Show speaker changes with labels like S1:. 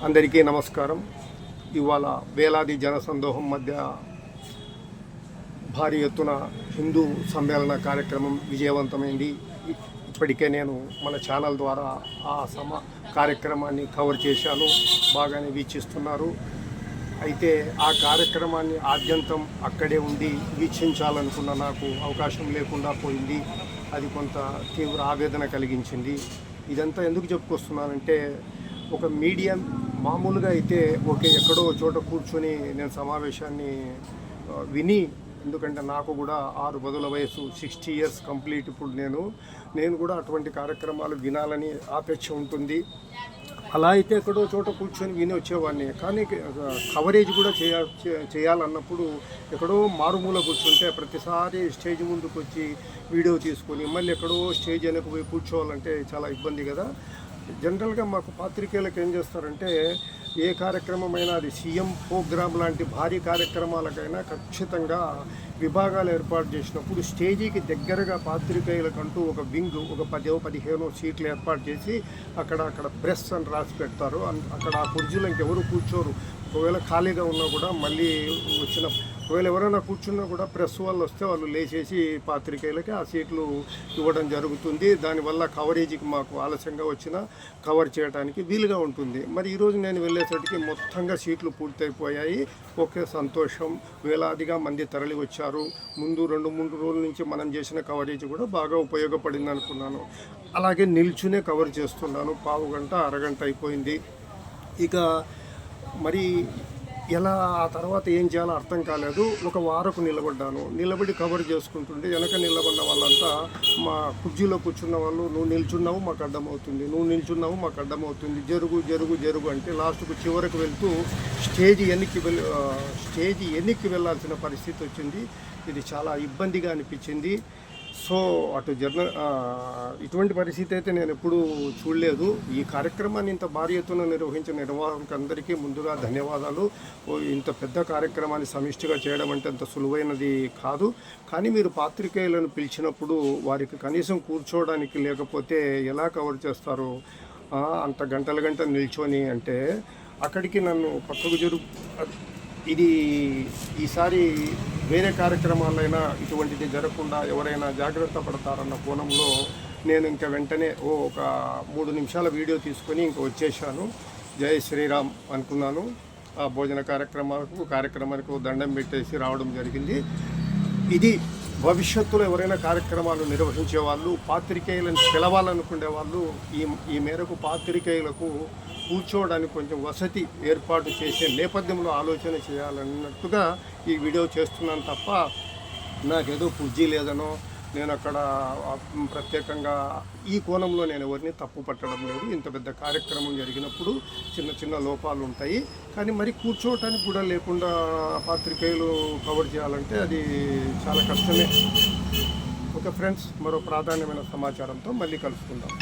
S1: అందరికీ నమస్కారం. ఇవాళ వేలాది జనసందోహం మధ్య భారీ ఎత్తున హిందూ సమ్మేళన కార్యక్రమం విజయవంతమైంది. ఇప్పటికే నేను మన ఛానల్ ద్వారా ఆ కార్యక్రమాన్ని కవర్ చేశాను. బాగానే వీక్షిస్తున్నారు. అయితే ఆ కార్యక్రమాన్ని ఆద్యంతం అక్కడే ఉండి వీక్షించాలనుకున్న నాకు అవకాశం లేకుండా పోయింది. అది కొంత తీవ్ర ఆవేదన కలిగించింది. ఇదంతా ఎందుకు చెప్పుకొస్తున్నానంటే, ఒక మీడియా మామూలుగా అయితే ఓకే, ఎక్కడో చోట కూర్చొని నేను సమావేశాన్ని విని, ఎందుకంటే నాకు కూడా 6 బదుల వయసు, 60 ఇయర్స్ కంప్లీట్. ఇప్పుడు నేను కూడా అటువంటి కార్యక్రమాలు వినాలని ఆపేక్ష ఉంటుంది. అలా అయితే ఎక్కడో చోట కూర్చొని విని వచ్చేవాడిని. కానీ కవరేజ్ కూడా చేయాలన్నప్పుడు ఎక్కడో మారుమూల కూర్చుంటే, ప్రతిసారి స్టేజ్ ముందుకు వచ్చి వీడియో తీసుకొని మళ్ళీ ఎక్కడో స్టేజ్ వెనక పోయి కూర్చోవాలంటే చాలా ఇబ్బంది కదా. జనరల్గా మాకు పాత్రికేయులకు ఏం చేస్తారంటే, ఏ కార్యక్రమమైనా అది సీఎం ప్రోగ్రామ్ లాంటి భారీ కార్యక్రమాలకైనా ఖచ్చితంగా విభాగాలు ఏర్పాటు చేసినప్పుడు స్టేజీకి దగ్గరగా పాత్రికేయులకంటూ ఒక వింగ్, ఒక 10-15 సీట్లు ఏర్పాటు చేసి అక్కడ ప్రెస్ అని రాసి పెడతారు. అక్కడ ఆ కుర్చీలో ఇంకెవరు కూర్చోరు. ఒకవేళ ఖాళీగా ఉన్నా కూడా మళ్ళీ ఒకవేళ ఎవరైనా కూర్చున్నా కూడా ప్రెస్ వాళ్ళు వస్తే వాళ్ళు లేచేసి పాత్రికేయులకి ఆ సీట్లు ఇవ్వడం జరుగుతుంది. దానివల్ల కవరేజీకి మాకు ఆలస్యంగా వచ్చినా కవర్ చేయడానికి వీలుగా ఉంటుంది. మరి ఈరోజు నేను వెళ్ళేసరికి మొత్తంగా సీట్లు పూర్తయిపోయాయి. ఓకే, సంతోషం. వేలాదిగా మంది తరలి వచ్చారు. ముందు 2-3 రోజుల నుంచి మనం చేసిన కవరేజ్ కూడా బాగా ఉపయోగపడింది అనుకున్నాను. అలాగే నిల్చునే కవర్ చేస్తున్నాను. పావు గంట, అరగంట అయిపోయింది. ఇక మరి ఎలా ఆ తర్వాత ఏం చేయాలో అర్థం కాలేదు. ఒక వారకు నిలబడి కవర్ చేసుకుంటుంటే వెనక నిలబడిన వాళ్ళంతా మా కుర్చీలో కూర్చున్న వాళ్ళు, నువ్వు నిల్చున్నావు మాకు అడ్డమవుతుంది, నువ్వు నిల్చున్నావు మాకు అడ్డమవుతుంది, జరుగు అంటే లాస్ట్కు చివరకు వెళ్తూ స్టేజ్ ఎన్నికి వెళ్ళాల్సిన పరిస్థితి వచ్చింది. ఇది చాలా ఇబ్బందిగా అనిపించింది. సో ఇటువంటి పరిస్థితి అయితే నేను ఎప్పుడూ చూడలేదు. ఈ కార్యక్రమాన్ని ఇంత భారీ ఎత్తున నిర్వహించిన నిర్వాహకులందరికీ ముందుగా ధన్యవాదాలు. ఇంత పెద్ద కార్యక్రమాన్ని సమిష్టిగా చేయడం అంటే అంత సులువైనది కాదు. కానీ మీరు పాత్రికేయులను పిలిచినప్పుడు వారికి కనీసం కూర్చోవడానికి లేకపోతే ఎలా కవర్ చేస్తారు? అంత గంటలు నిల్చొని అంటే అక్కడికి నన్ను పక్కకు ఇది ఈసారి వేరే కార్యక్రమాలైనా ఇటువంటిది జరగకుండా ఎవరైనా జాగ్రత్త పడతారన్న కోణంలో నేను ఇంకా వెంటనే ఒక 3 నిమిషాల వీడియో తీసుకొని ఇంకా వచ్చేసాను. జై శ్రీరామ్ అనుకున్నాను. ఆ భోజన కార్యక్రమానికి దండం పెట్టేసి రావడం జరిగింది. ఇది భవిష్యత్తులో ఎవరైనా కార్యక్రమాలు నిర్వహించే వాళ్ళు, పాత్రికేయులను పిలవాలనుకునే వాళ్ళు ఈ మేరకు పాత్రికేయులకు కూర్చోవడానికి కొంచెం వసతి ఏర్పాటు చేసే నేపథ్యంలో ఆలోచన చేయాలన్నట్టుగా ఈ వీడియో చేస్తున్నాను తప్ప నాకేదో కుర్చీ లేదనో నేను అక్కడ ప్రత్యేకంగా ఈ కోణంలో నేను ఎవరిని తప్పు పట్టడం లేదు. ఇంత పెద్ద కార్యక్రమం జరిగినప్పుడు చిన్న లోపాలు ఉంటాయి. కానీ మరి కూర్చోవటానికి కూడా లేకుండా పాత్రికేయులు కవర్ చేయాలంటే అది చాలా కష్టమే. ఓకే ఫ్రెండ్స్, మరో ప్రాధాన్యమైన సమాచారంతో మళ్ళీ కలుసుకుందాం.